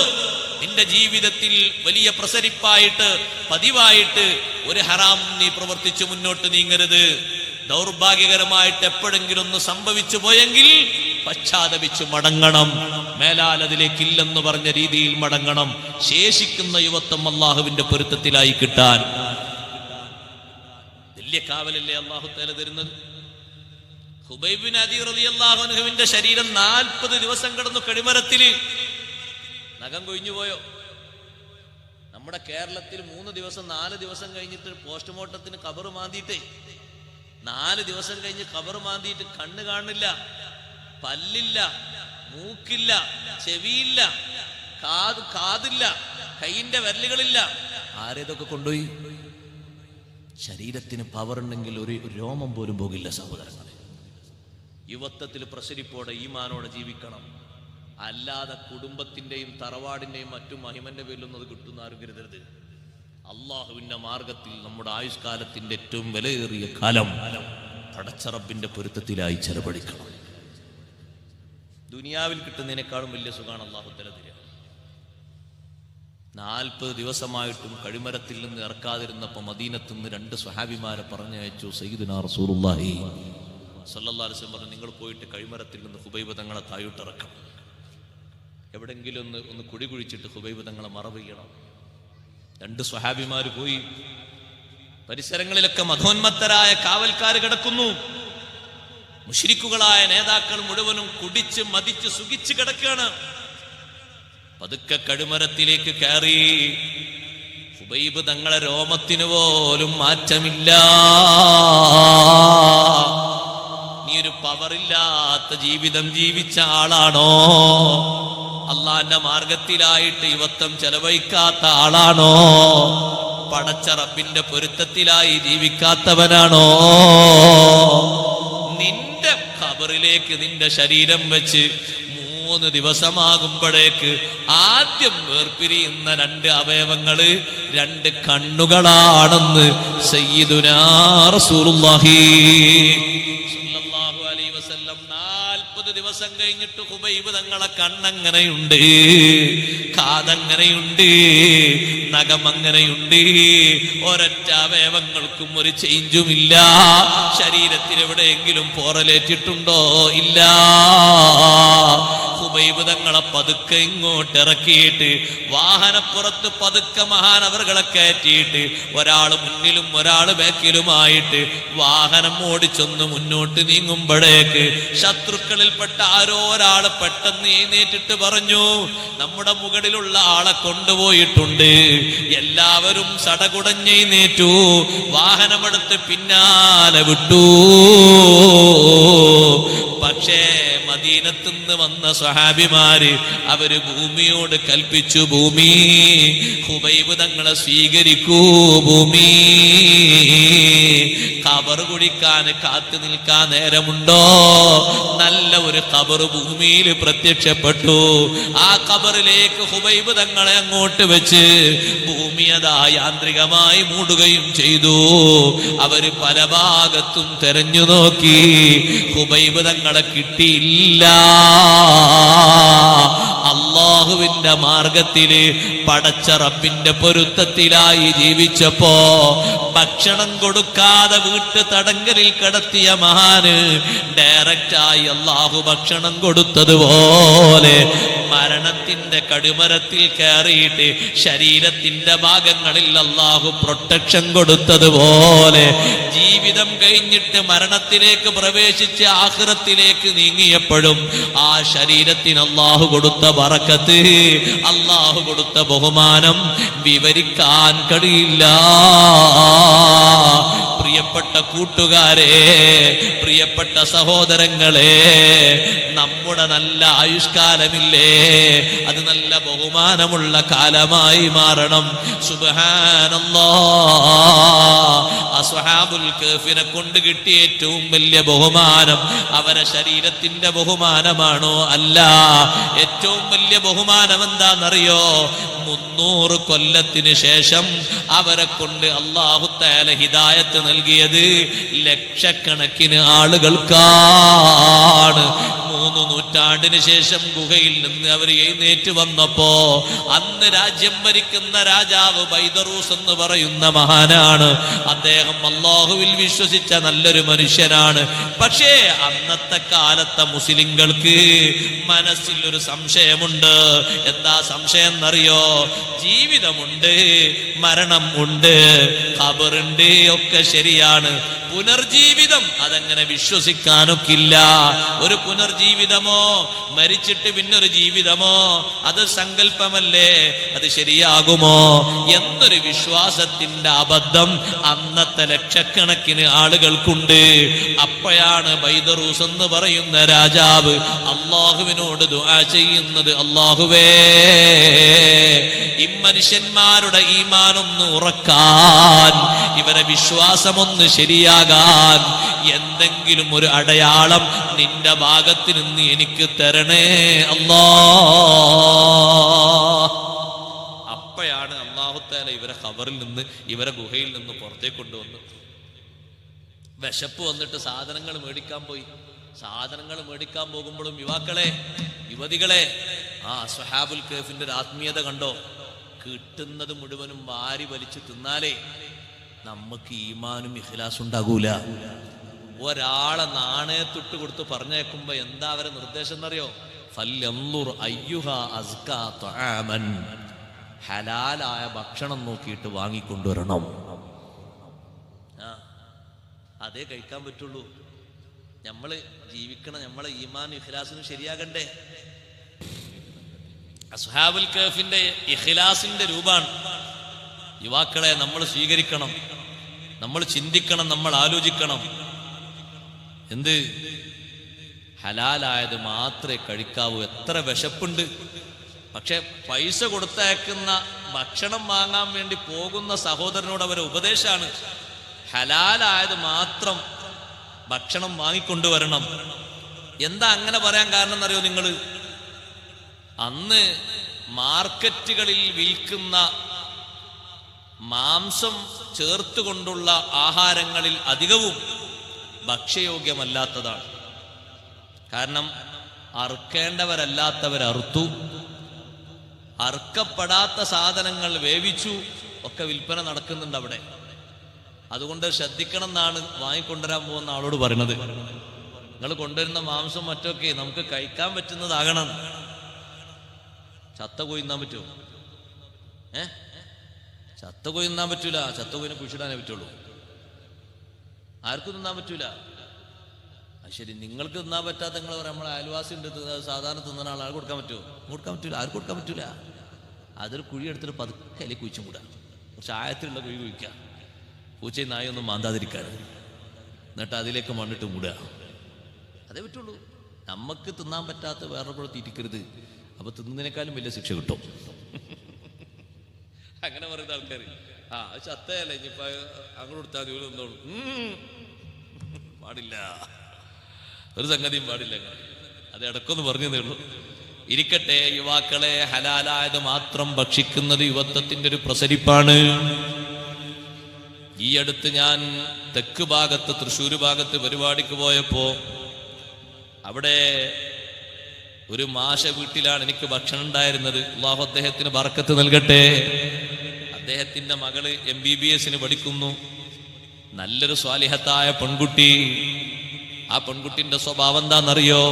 നിന്റെ ജീവിതത്തിൽ വലിയ പ്രസരിപ്പായിട്ട് പതിവായിട്ട് ഒരു ഹറാം നീ പ്രവർത്തിച്ചു മുന്നോട്ട് നീങ്ങരുത്. ദൗർഭാഗ്യകരമായിട്ട് എപ്പോഴെങ്കിലും ഒന്ന് സംഭവിച്ചു പോയെങ്കിൽ പശ്ചാത്തപിച്ചു മടങ്ങണം. മേലാൽ അതിലേക്കില്ലെന്ന് പറഞ്ഞ രീതിയിൽ മടങ്ങണം. ശേഷിക്കുന്ന യുവത്വം അള്ളാഹുവിന്റെ പൊരുത്തത്തിലായി കിട്ടാൻ വലിയ കാവലല്ലേ അള്ളാഹു തആല തരുന്നത്. ഹുബൈബ് ബിൻ അദി റളിയല്ലാഹു അൻഹുവിന്റെ ശരീരം 40 ദിവസം കിടന്നു കടിമരത്തില്. നഖം കൊഴിഞ്ഞു പോയോ? നമ്മുടെ കേരളത്തിൽ 3 ദിവസം 4 ദിവസം കഴിഞ്ഞിട്ട് പോസ്റ്റ്മോർട്ടത്തിന് ഖബർ മാന്തിയിട്ടേ 4 ദിവസം കഴിഞ്ഞ് ഖബർ മാന്തിയിട്ട് കണ്ണ് കാണില്ല, പല്ലില്ല, മൂക്കില്ല, ചെവിയില്ല, കാതില്ല, കൈയിന്റെ വിരലുകളില്ല. ആരേതൊക്കെ കൊണ്ടുപോയി? ശരീരത്തിന് പവർ ഉണ്ടെങ്കിൽ ഒരു രോമം പോലും പോകില്ല സഹോദരങ്ങളെ. യുവത്വത്തിൽ പ്രസരിപ്പോടെ ഈമാനോടെ ജീവിക്കണം. അല്ലാതെ കുടുംബത്തിന്റെയും തറവാടിന്റെയും മറ്റും മഹിമന്റെ പേരിലൊന്നും അത് കിട്ടുന്ന ആരും കരുതരുത്. അള്ളാഹുവിന്റെ മാർഗത്തിൽ നമ്മുടെ ആയുഷ്കാലത്തിന്റെ ഏറ്റവും വിലയേറിയ കാലം പടച്ച റബ്ബിന്റെ പൊരുത്തത്തിലായി ചെലവഴിക്കണം. ദുനിയാവിൽ കിട്ടുന്നതിനേക്കാളും വലിയ സുഖാണ് അള്ളാഹു തആല തരിക. 40 ദിവസമായിട്ടും കടിമരത്തിൽ നിന്ന് ഇറക്കാതിരുന്നപ്പോൾ മദീനത്ത് നിന്ന് 2 സ്വഹാബിമാരെ പറഞ്ഞയച്ചു. സയ്യിദുനാ റസൂലുള്ളാഹി സ്വല്ലല്ലാഹു അലൈഹി വസല്ലം പറഞ്ഞു, നിങ്ങൾ പോയിട്ട് കടിമരത്തിൽ നിന്ന് ഹുബൈബ് തങ്ങളെ താഴോട്ടിറക്കണം. എവിടെങ്കിലും ഒന്ന് കുഴി കുഴിച്ചിട്ട് ഹുബൈബ് തങ്ങളെ മറവ് ചെയ്യണം. 2 സ്വഹാബിമാർ പോയി. പരിസരങ്ങളിലൊക്കെ മധോന്മത്തരായ കാവൽക്കാർ കിടക്കുന്നു. മുശ്രിക്കുകളായ നേതാക്കൾ മുഴുവനും കുടിച്ച് മതിച്ച് സുഖിച്ച് കിടക്കുകയാണ്. പതുക്കെ കഴുമരത്തിലേക്ക് കയറി ഖുബൈബ് തങ്ങളെ രോമത്തിന് പോലും മാറ്റമില്ല. നീ ഒരു പവറില്ലാത്ത ജീവിതം ജീവിച്ച ആളാണോ? അള്ളാന്റെ മാർഗത്തിലായിട്ട് യുവത്വം ചെലവഴിക്കാത്ത ആളാണോ? പടച്ച റബ്ബിന്റെ പൊരുത്തത്തിലായി ജീവിക്കാത്തവനാണോ? നിന്റെ ഖബറിലേക്ക് നിന്റെ ശരീരം വെച്ച് 3 ദിവസമാകുമ്പോഴേക്ക് ആദ്യം വേർപിരിയുന്ന 2 അവയവങ്ങള് 2 കണ്ണുകളാണെന്ന് സയ്യിദുനാ റസൂലുള്ളാഹി സ്വല്ലല്ലാഹു അലൈഹി വസല്ലം 40 ദിവസം കഴിഞ്ഞിട്ട് ഖുബൈബ് തങ്ങളെ കണ്ണങ്ങനെയുണ്ട്, കാതങ്ങനെയുണ്ട്, നഖമങ്ങനെയുണ്ട്. ഒരൊറ്റ അവയവങ്ങൾക്കും ഒരു ചേഞ്ചുമില്ല. ശരീരത്തിൽ എവിടെയെങ്കിലും പോറലേറ്റിട്ടുണ്ടോ? ഇല്ല. ഖുബൈബ് തങ്ങളെ പതുക്കെ ഇങ്ങോട്ട് ഇറക്കിയിട്ട് വാഹനപ്പുറത്ത് പതുക്കെ മഹാനവറുകളെ കയറ്റിയിട്ട് ഒരാൾ മുന്നിലും ഒരാൾ ബാക്കിലുമായിട്ട് വാഹനം ഓടിച്ചൊന്ന് മുന്നോട്ട് നീങ്ങുമ്പോഴേക്ക് ശത്രുക്കളിൽപ്പെട്ട ആരോ ഒരാൾ പെട്ടെന്ന് എഴുന്നേറ്റിട്ട് പറഞ്ഞു, നമ്മുടെ മുകളിലുള്ള ആളെ കൊണ്ടുപോയിട്ടുണ്ട്. എല്ലാവരും സടകുടഞ്ഞെഴുന്നേറ്റു, വാഹനമെടുത്ത് പിന്നാലെ വിട്ടു. പക്ഷേ മദീനത്തുനിന്ന് വന്ന സ്വഹാബിമാര് അവര് ഭൂമിയോട് കൽപ്പിച്ചു, ഭൂമി ഖുബൈബ് തങ്ങളെ സ്വീകരിക്കൂ, ഭൂമി ഖബർ കുടിക്കാൻ കാത്തു നിൽക്കാൻ നേരമുണ്ടോ? നല്ല ഒരു ഖബർ ഭൂമിയിൽ പ്രത്യക്ഷപ്പെട്ടു. ആ ഖബറിലേക്ക് ഖുബൈബ് തങ്ങളെ അങ്ങോട്ട് വെച്ച് ഭൂമി അതാ യാന്ത്രികമായി മൂടുകയും ചെയ്തു. അവര് പല ഭാഗത്തും തെരഞ്ഞു നോക്കി, ഖുബൈബ് തങ്ങളെ കിട്ടിയില്ല. അല്ലാഹുവിന്റെ മാർഗത്തില് പടച്ച റബ്ബിന്റെ പൊരുത്തത്തിലായി ജീവിച്ചപ്പോ ഭക്ഷണം കൊടുക്കാതെ വീട്ടു തടങ്കലിൽ കിടത്തിയ മഹാന് ഡയറക്റ്റായി അല്ലാഹു ഭക്ഷണം കൊടുത്തതുപോലെ മരണത്തിന്റെ കടുമരത്തിൽ കയറിയിട്ട് ശരീരത്തിന്റെ ഭാഗങ്ങളിൽ അല്ലാഹു പ്രൊട്ടക്ഷൻ കൊടുത്തതുപോലെ ജീവിതം കഴിഞ്ഞിട്ട് മരണത്തിലേക്ക് പ്രവേശിച്ച് ആഖിറത്തിലേക്ക് നീങ്ങിയപ്പോഴും ആ ശരീരത്തിന് അല്ലാഹു കൊടുത്ത ബറക്കത്ത്, അല്ലാഹു കൊടുത്ത ബഹുമാനം വിവരിക്കാൻ കഴിയില്ല. പ്രിയപ്പെട്ട കൂട്ടുകാരെ, പ്രിയപ്പെട്ട സഹോദരങ്ങളെ, നമ്മുടെ നല്ല ആയുഷ്കാലമില്ലേ, അത് നല്ല ബഹുമാനമുള്ള കാലമായി മാറണം. സുബ്ഹാനല്ലാഹ്, അസ്ഹാബുൽ കഹ്ഫിനെ കൊണ്ട് കിട്ടിയ ഏറ്റവും വലിയ ബഹുമാനം അവരെ ശരീരത്തിന്റെ ബഹുമാനമാണോ? അല്ല. ഏറ്റവും വലിയ ബഹുമാനം എന്താണെന്നറിയോ? 300 കൊല്ലത്തിന് ശേഷം അവരെ കൊണ്ട് അല്ലാഹു തആല ഹിദായത്ത് നൽകിയത് ലക്ഷക്കണക്കിന് ആളുകൾക്കാണ്. 3 നൂറ്റാണ്ടിന് ശേഷം ഗുഹയിൽ നിന്ന് അവർ എഴുന്നേറ്റ് വന്നപ്പോ അന്ന് രാജ്യം ഭരിക്കുന്ന രാജാവ് ബൈദറൂസ് എന്ന് പറയുന്ന മഹാനാണ്. അദ്ദേഹം അല്ലാഹുവിൽ വിശ്വസിച്ച നല്ലൊരു മനുഷ്യനാണ്. പക്ഷേ അന്നത്തെ കാലത്തെ മുസ്ലിങ്ങൾക്ക് മനസ്സിൽ ഒരു സംശയമുണ്ട്. എന്താ സംശയം എന്നറിയോ? ജീവിതമുണ്ട്, മരണം ഉണ്ട്, ഖബറുണ്ട്, ഒക്കെ ശരിയാണ്. പുനർജീവിതം അതങ്ങനെ വിശ്വസിക്കാനൊക്കില്ല. ഒരു പുനർജീവിതമോ മരിച്ചിട്ട് പിന്നൊരു ജീവിതമോ അത് സങ്കല്പമല്ലേ, അത് ശരിയാകുമോ എന്നൊരു വിശ്വാസത്തിന്റെ അബദ്ധം അന്നത്തെ ലക്ഷക്കണക്കിന് ആളുകൾക്കുണ്ട്. അപ്പോഴാണ് ബൈദറൂസ് എന്ന് പറയുന്ന രാജാവ് അല്ലാഹുവിനോട് ദുആ ചെയ്യുന്നത്, അല്ലാഹുവേ ഇമ്മനുഷ്യന്മാരുടെ ഈമാനൊന്ന് ഉറക്കാൻ, ഇവരെ വിശ്വാസമൊന്ന് ശരിയാകാൻ എന്തെങ്കിലും ഒരു അടയാളം നിന്റെ ഭാഗത്ത് നിന്ന് എനിക്ക് തരണേ അല്ലാഹ്. അപ്പോഴാണ് അല്ലാഹു തആല ഇവരെ ഖബറിൽ നിന്ന്, ഇവരെ ഗുഹയിൽ നിന്ന് പുറത്തേക്ക് കൊണ്ടുവന്നു. വിശപ്പ് വന്നിട്ട് സാധനങ്ങൾ മേടിക്കാൻ പോയി. സാധനങ്ങൾ മേടിക്കാൻ പോകുമ്പോഴും യുവാക്കളെ, യുവതികളെ, ആ അസ്ഹാബുൽ കഹ്ഫിന്റെ ഒരു ആത്മീയത കണ്ടോ? കിട്ടുന്നത് മുഴുവനും വാരി വലിച്ചു തിന്നാലേ നമുക്ക് ഈമാനും ഇഖ്ലാസും ഉണ്ടാകൂല. ഒരാളെ നാണയത്തൊട്ട് കൊടുത്ത് പറഞ്ഞേക്കുമ്പോ എന്താ അവരെ നിർദ്ദേശം എന്നറിയോ? ഫല്യൻദുർ അയ്യുഹാ അസ്കാ തആമൻ, ഹലാലായ ഭക്ഷണം നോക്കിയിട്ട് വാങ്ങിക്കൊണ്ടുവരണം. അതേ കഴിക്കാൻ പറ്റുള്ളൂ. നമ്മള് ജീവിക്കണം, നമ്മളെ ഈമാനും ഇഖ്ലാസിനും ശരിയാകണ്ടേ? അസ്ഹാബുൽ കഹ്ഫിന്റെ ഇഖ്ലാസിന്റെ രൂപാണ്. യുവാക്കളെ നമ്മൾ സ്വീകരിക്കണം, നമ്മൾ ചിന്തിക്കണം, നമ്മൾ ആലോചിക്കണം. എന്ത് ഹലാലായത് മാത്രമേ കഴിക്കാവൂ. എത്ര വിശപ്പുണ്ട്, പക്ഷെ പൈസ കൊടുത്തയക്കുന്ന ഭക്ഷണം വാങ്ങാൻ വേണ്ടി പോകുന്ന സഹോദരനോട് അവരെ ഉപദേശമാണ് ഹലാലായത് മാത്രം ഭക്ഷണം വാങ്ങിക്കൊണ്ടുവരണം. എന്താ അങ്ങനെ പറയാൻ കാരണം എന്നറിയോ നിങ്ങൾ? അന്ന് മാർക്കറ്റുകളിൽ വിൽക്കുന്ന മാംസം ചേർത്തുകൊണ്ടുള്ള ആഹാരങ്ങളിൽ അധികവും ഭക്ഷ്യയോഗ്യമല്ലാത്തതാണ്. കാരണം അറുക്കേണ്ടവരല്ലാത്തവർ അറുത്തു, അറുക്കപ്പെടാത്ത സാധനങ്ങൾ വേവിച്ചു, ഒക്കെ വിൽപ്പന നടക്കുന്നുണ്ട് അവിടെ. അതുകൊണ്ട് ശ്രദ്ധിക്കണം എന്നാണ് വാങ്ങിക്കൊണ്ടുവരാൻ പോകുന്ന ആളോട് പറയുന്നത്. നിങ്ങൾ കൊണ്ടുവരുന്ന മാംസം മറ്റൊക്കെ നമുക്ക് കഴിക്കാൻ പറ്റുന്നതാകണം. ചത്ത കോഴി തിന്നാൻ പറ്റുമോ? ചത്ത കോഴി തിന്നാൻ പറ്റൂല. ചത്ത കോഴിനെ കുഴിച്ചിടാനേ പറ്റുള്ളൂ. ആർക്കും തിന്നാൻ പറ്റൂല. ശരി, നിങ്ങൾക്ക് തിന്നാൻ പറ്റാത്ത നിങ്ങൾ പറയാം നമ്മളെ അയൽവാസി ഉണ്ട് സാധാരണ തിന്നുന്ന ആൾ കൊടുക്കാൻ പറ്റുമോ? കൊടുക്കാൻ പറ്റൂല. ആർക്കും കൊടുക്കാൻ പറ്റൂല. അതൊരു കുഴി എടുത്തിട്ട് പതുക്കെ അതിലേക്ക് കുഴിച്ചും കൂടാ. കുറച്ച് ആഴത്തിലുള്ള കുഴി കുഴിക്കുക, പൂച്ചയും നായൊന്നും മാന്താതിരിക്കാൻ. എന്നിട്ട് അതിലേക്ക് മണ്ണിട്ട് മൂടുക. അതേ പറ്റുള്ളൂ. നമുക്ക് തിന്നാൻ പറ്റാത്ത വേറെ കൂടെ തീറ്റിക്കരുത്. അപ്പൊ തിന്നതിനേക്കാളും വലിയ ശിക്ഷ കിട്ടും. അങ്ങനെ പറയുന്ന ആൾക്കാർ അത് ചത്തയല്ലേ ഇനിയിപ്പോ അങ്ങോട്ട് കൊടുത്താൽ ജോലി നിന്നോളൂ. പാടില്ല, ഒരു സംഗതിയും പാടില്ല. അത് ഇടക്കൊന്ന് പറഞ്ഞതേ ഉള്ളൂ. ഇരിക്കട്ടെ, യുവാക്കളെ, ഹലാലായത് മാത്രം ഭക്ഷിക്കുന്നത് യുവത്വത്തിന്റെ ഒരു പ്രസരിപ്പാണ്. ഈ അടുത്ത് ഞാൻ തെക്ക് ഭാഗത്ത് തൃശ്ശൂർ ഭാഗത്ത് പരിപാടിക്ക് പോയപ്പോ അവിടെ ഒരു മാഷ വീട്ടിലാണ് എനിക്ക് ഭക്ഷണം ഉണ്ടായിരുന്നത്. അല്ലാഹു അദ്ദേഹത്തിന് ബർക്കത്ത് നൽകട്ടെ. അദ്ദേഹത്തിന്റെ മകള് MBBS പഠിക്കുന്നു. നല്ലൊരു സ്വാലിഹത്തായ പെൺകുട്ടി. ആ പെൺകുട്ടിന്റെ സ്വഭാവം എന്താണെന്നറിയോ?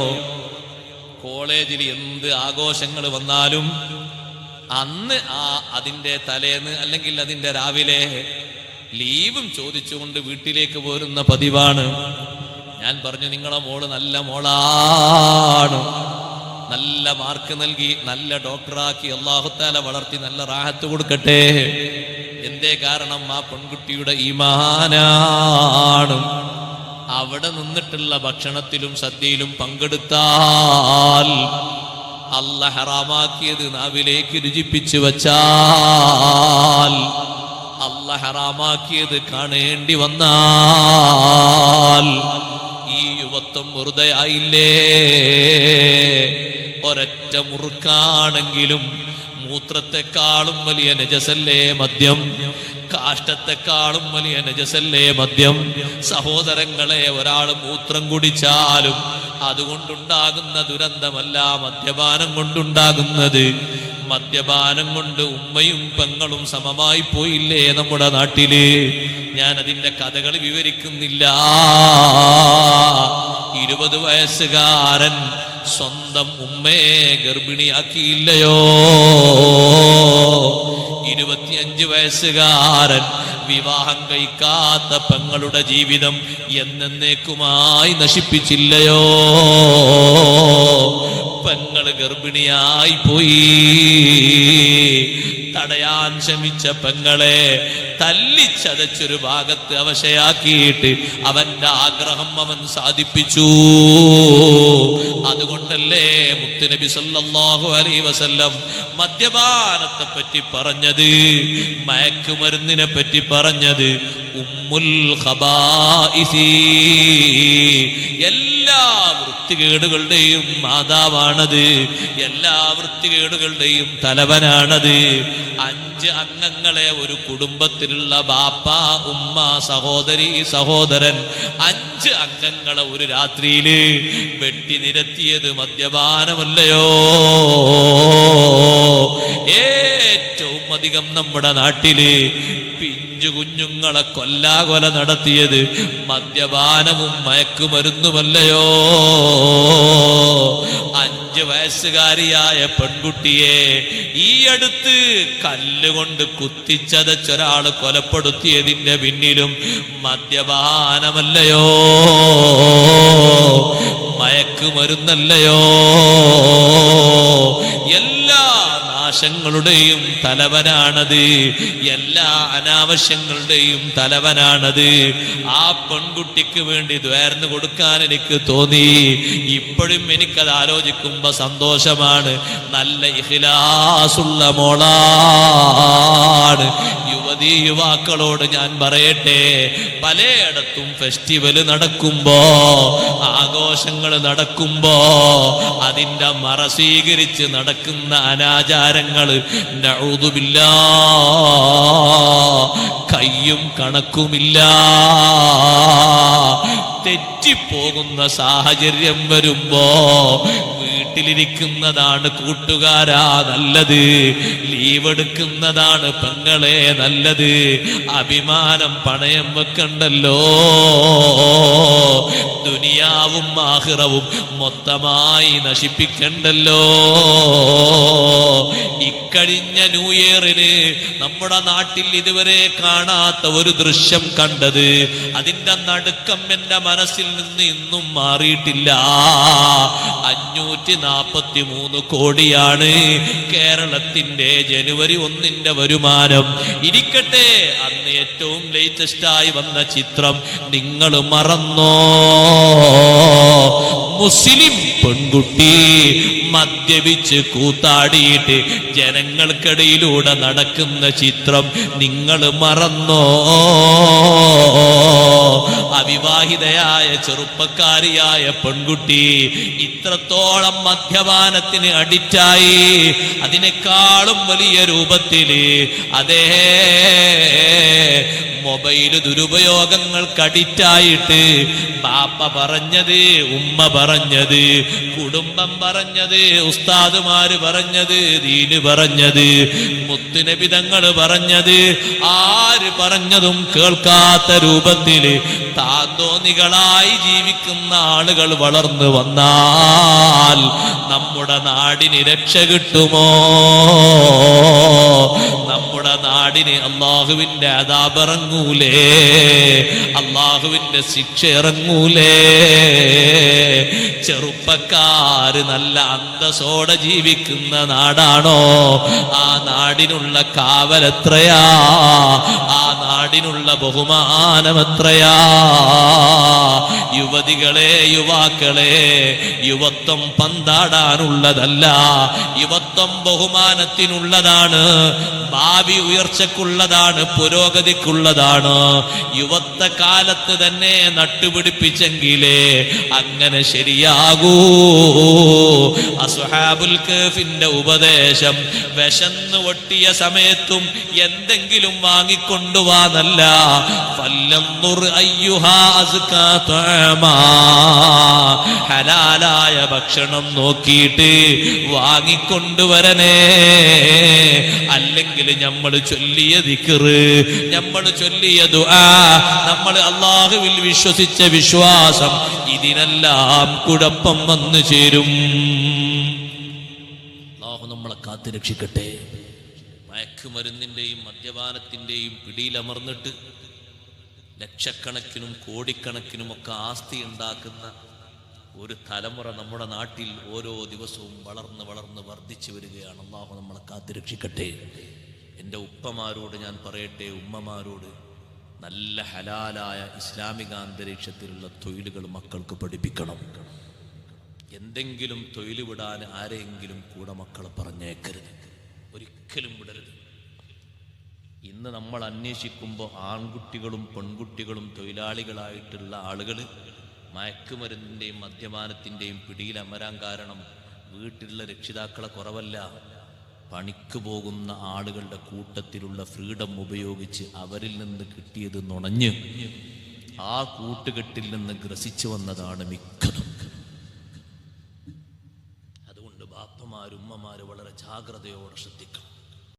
കോളേജിൽ എന്ത് ആഘോഷങ്ങൾ വന്നാലും അന്ന് അതിന്റെ തലേന്ന് അല്ലെങ്കിൽ അതിന്റെ രാവിലെ ലീവും ചോദിച്ചുകൊണ്ട് വീട്ടിലേക്ക് പോരുന്ന പതിവാണ്. ഞാൻ പറഞ്ഞു, നിങ്ങളെ മോള് നല്ല മോളാണ്, നല്ല മാർക്ക് നൽകി നല്ല ഡോക്ടറാക്കി അല്ലാഹു തആല വളർത്തി നല്ല റാഹത്ത് കൊടുക്കട്ടെ. എന്തേ കാരണം? ആ പെൺകുട്ടിയുടെ ഈമാനാണ്. അവിടെ നിന്നിട്ടുള്ള ഭക്ഷണത്തിലും സദ്യയിലും പങ്കെടുത്താൽ അല്ലാഹ് ഹറാമാക്കിയത് നാവിലേക്ക് രുചിപ്പിച്ചു വച്ചാൽ, അല്ലാഹ് ഹറാമാക്കിയത് കാണേണ്ടി വന്നാൽ ഈ യുവത്വം വെറുതെയായില്ലേ? ഒരൊറ്റ മുറുക്കാണെങ്കിലും മൂത്രത്തെക്കാളും വലിയ നജസല്ലേ മദ്യം, കാഷ്ടത്തെക്കാളും വലിയ നജസല്ലേ മദ്യം. സഹോദരങ്ങളെ, ഒരാൾ മൂത്രം കുടിച്ചാലും അതുകൊണ്ടുണ്ടാകുന്ന ദുരന്തമല്ല മദ്യപാനം കൊണ്ടുണ്ടാകുന്നത്. മദ്യപാനം കൊണ്ട് ഉമ്മയും പെങ്ങളും സമമായി പോയില്ലേ നമ്മുടെ നാട്ടില്? ഞാൻ അതിന്റെ കഥകൾ വിവരിക്കുന്നില്ല. 20 വയസ്സുകാരൻ സ്വന്തം ഉമ്മയെ ഗർഭിണിയാക്കിയില്ലയോ? 25 വയസ്സുകാരൻ വിവാഹം കഴിക്കാത്ത പെങ്ങളുടെ ജീവിതം എന്നേക്കുമായി നശിപ്പിച്ചില്ലയോ? പെങ്ങൾ ഗർഭിണിയായി പോയി. തടയാൻ ശ്രമിച്ച പെങ്ങളെ തല്ലിച്ചതച്ചൊരു ഭാഗത്ത് അവശയാക്കിയിട്ട് അവന്റെ ആഗ്രഹം അവൻ സാധിപ്പിച്ചു. അതുകൊണ്ടല്ലേ മുത്തുനബി സല്ലല്ലാഹു അലൈഹി വസല്ലം മദ്യപാനത്തെ പറ്റി പറഞ്ഞത്, മയക്കുമരുന്നിനെ പറ്റി പറഞ്ഞത് ഉമ്മുൽ ഖബായിസി, എല്ലാ വൃത്തികേടുകളുടെയും മാതാവാണത്, എല്ലാ വൃത്തികേടുകളുടെയും തലവനാണത്. 5 അംഗങ്ങളെ ഒരു കുടുംബത്തിലുള്ള ബാപ്പ, ഉമ്മ, സഹോദരി, സഹോദരൻ, 5 അംഗങ്ങളെ ഒരു രാത്രിയില് വെട്ടി നിരത്തിയത് മദ്യപാനമല്ലയോ? ഏറ്റവും അധികം നമ്മുടെ നാട്ടില് പിഞ്ചു കുഞ്ഞുങ്ങളെ കൊല്ലാകൊല നടത്തിയത് മദ്യപാനവും മയക്കുമരുന്നുമല്ലയോ? 5 വയസ്സുകാരിയായ പെൺകുട്ടിയെ ഈ അടുത്ത് കല്ലുകൊണ്ട് കുത്തിച്ചതച്ചൊരാൾ കൊലപ്പെടുത്തിയതിന്റെ പിന്നിലും മദ്യപാനമല്ലയോ? മയക്കുമരുന്നല്ലയോ? എല്ലാ നാശങ്ങളുടെയും തലവനാണത്, എല്ലാ അനാവശ്യങ്ങളുടെയും തലവനാണത്. ആ പെൺകുട്ടിക്ക് വേണ്ടി ദ്വാരന്ന് കൊടുക്കാൻ എനിക്ക് തോന്നി. ഇപ്പോഴും എനിക്കത് ആലോചിക്കുമ്പോ സന്തോഷമാണ്. നല്ല ഇഖ്ലാസുള്ള മോളാണ്. യുവതീ യുവാക്കളോട് ഞാൻ പറയട്ടെ, പലയിടത്തും ഫെസ്റ്റിവൽ നടക്കുമ്പോ, ആഘോഷങ്ങൾ നടക്കുമ്പോ അതിന്റെ മറ സ്വീകരിച്ച് നടക്കുന്ന അനാചാരങ്ങൾ നഊദുബില്ലാ കയ്യും കണക്കുമില്ല. തെറ്റിപ്പോകുന്ന സാഹചര്യം വരുമ്പോ വീട്ടിലിരിക്കുന്നതാണ് കൂട്ടുകാരാ നല്ലത്, ലീവ് എടുക്കുന്നതാണ് പെങ്ങളെ നല്ലത്. അഭിമാനം പണയം വെക്കണ്ടല്ലോ. ദുനിയാവും ആഖിറവും മൊത്തമായി നശിപ്പിക്കണ്ടല്ലോ. ഇക്കഴിഞ്ഞ ന്യൂ ഇയറിന് നമ്മുടെ നാട്ടിൽ ഇതുവരെ കാണാത്ത ഒരു ദൃശ്യം കണ്ടത്, അതിന്റെ നടുക്കം എന്റെ മനസ്സിൽ നിന്ന് ഇന്നും മാറിയിട്ടില്ല. 543 കോടിയാണ് കേരളത്തിന്റെ ജനുവരി 1 വരുമാനം. ഇരിക്കട്ടെ, അന്ന് ഏറ്റവും ലേറ്റസ്റ്റ് ആയി വന്ന ചിത്രം നിങ്ങൾ മറന്നോ? മുസ്ലിം പെൺകുട്ടി മദ്യപിച്ച് കൂത്താടിയിട്ട് ജനങ്ങൾക്കിടയിലൂടെ നടക്കുന്ന ചിത്രം നിങ്ങൾ മറന്നോ? അവിവാഹിതയായ ചെറുപ്പക്കാരിയായ പെൺകുട്ടി ഇത്രത്തോളം മദ്യപാനത്തിന് അഡിക്റ്റായി. അതിനേക്കാളും വലിയ രൂപത്തില് അതേ മൊബൈല് ദുരുപയോഗങ്ങൾക്ക് അഡിക്റ്റായിട്ട് ബാപ്പ പറഞ്ഞത്, ഉമ്മ പറഞ്ഞത്, കുടുംബം പറഞ്ഞത്, ഉസ്താദുമാര് പറഞ്ഞത്, ദീന് പറഞ്ഞത്, മുത്തുനബി തങ്ങൾ പറഞ്ഞത്, ആര് പറഞ്ഞതും കേൾക്കാത്ത രൂപത്തില് താന്തോന്നികളായി ജീവിക്കുന്ന ആളുകൾ വളർന്നു വന്നാൽ നമ്മുടെ നാടിന് രക്ഷ കിട്ടുമോ? നമ്മുടെ നാടിന് അള്ളാഹുവിന്റെ അദാബ് ഇറങ്ങൂലേ? അള്ളാഹുവിന്റെ ശിക്ഷ ഇറങ്ങൂലേ? ചെറുപ്പക്കാര് നല്ല അന്തസ്സോടെ ജീവിക്കുന്ന നാടാണോ? ആ നാടിനുള്ള കാവലെത്രയാ? ആ നാടിനുള്ള ബഹുമാനം എത്രയാ? യുവതികളെ, യുവാക്കളെ, യുവത്വം പന്താടാനുള്ളതല്ല, യുവത്വം ബഹുമാനത്തിനുള്ളതാണ്, ഭാവി ഉയർച്ചക്കുള്ളതാണ്, പുരോഗതിക്കുള്ളതാണ്. യുവത്വ കാലത്ത് തന്നെ നട്ടുപിടിപ്പിച്ചെങ്കിലേ അങ്ങനെ ശരിയാകൂ. അസ്ഹാബുൽ കഹ്ഫിന്റെ ഉപദേശം വിശന്ന് ഒട്ടിയ സമയത്തും എന്തെങ്കിലും വാങ്ങിക്കൊണ്ടുവാന്നല്ല, ഫല്ലൻദുർ അയ്യുഹാ അസ്കാ തഅമാ, ഹലാലായ ഭക്ഷണം നോക്കിയിട്ട് വാങ്ങിക്കൊണ്ടുവരണേ. അല്ലെങ്കിൽ നമ്മൾ ചൊല്ലിയ ദിക്റ്, നമ്മൾ ചൊല്ലിയ ദുആ, നമ്മൾ അല്ലാഹുവിൽ വിശ്വസിച്ച വിശ്വാസം, ഇതിനെല്ലാം കുഴപ്പം വന്നു ചേരും. അല്ലാഹു നമ്മളെ കാത്തു രക്ഷിക്കട്ടെ. മയക്കുമരുന്നിന്റെയും മദ്യപാനത്തിന്റെയും പിടിയിലമർന്നിട്ട് ലക്ഷക്കണക്കിനും കോടിക്കണക്കിനും ഒക്കെ ആസ്തി ഉണ്ടാക്കുന്ന ഒരു തലമുറ നമ്മുടെ നാട്ടിൽ ഓരോ ദിവസവും വളർന്ന് വളർന്ന് വർദ്ധിച്ചു വരികയാണ്. അല്ലാഹു നമ്മളെ കാത്തു രക്ഷിക്കട്ടെ. എൻ്റെ ഉപ്പമാരോട് ഞാൻ പറയട്ടെ, ഉമ്മമാരോട്, നല്ല ഹലാലായ ഇസ്ലാമിക അന്തരീക്ഷത്തിലുള്ള തൊഴിലുകൾ മക്കൾക്ക് പഠിപ്പിക്കണം. എന്തെങ്കിലും തൊഴിൽ വിടാൻ ആരെയെങ്കിലും കൂടെ മക്കളെ പറഞ്ഞേക്കരുത്, ഒരിക്കലും വിടരുത്. ഇന്ന് നമ്മൾ അന്വേഷിക്കുമ്പോൾ ആൺകുട്ടികളും പെൺകുട്ടികളും തൊഴിലാളികളായിട്ടുള്ള ആളുകൾ മയക്കുമരുന്നിൻ്റെയും മദ്യപാനത്തിൻ്റെയും പിടിയിൽ അമരാൻ കാരണം വീട്ടിലുള്ള രക്ഷിതാക്കളെ കുറവല്ല, പണിക്ക് പോകുന്ന ആളുകളുടെ കൂട്ടത്തിലുള്ള ഫ്രീഡം ഉപയോഗിച്ച് അവരിൽ നിന്ന് കിട്ടിയത് നുണഞ്ഞ് ആ കൂട്ടുകെട്ടിൽ നിന്ന് ഗ്രസിച്ചു വന്നതാണ് മിക്കതും. അതുകൊണ്ട് ബാപ്പമാര്, ഉമ്മമാര് വളരെ ജാഗ്രതയോടെ ശ്രദ്ധിക്കണം.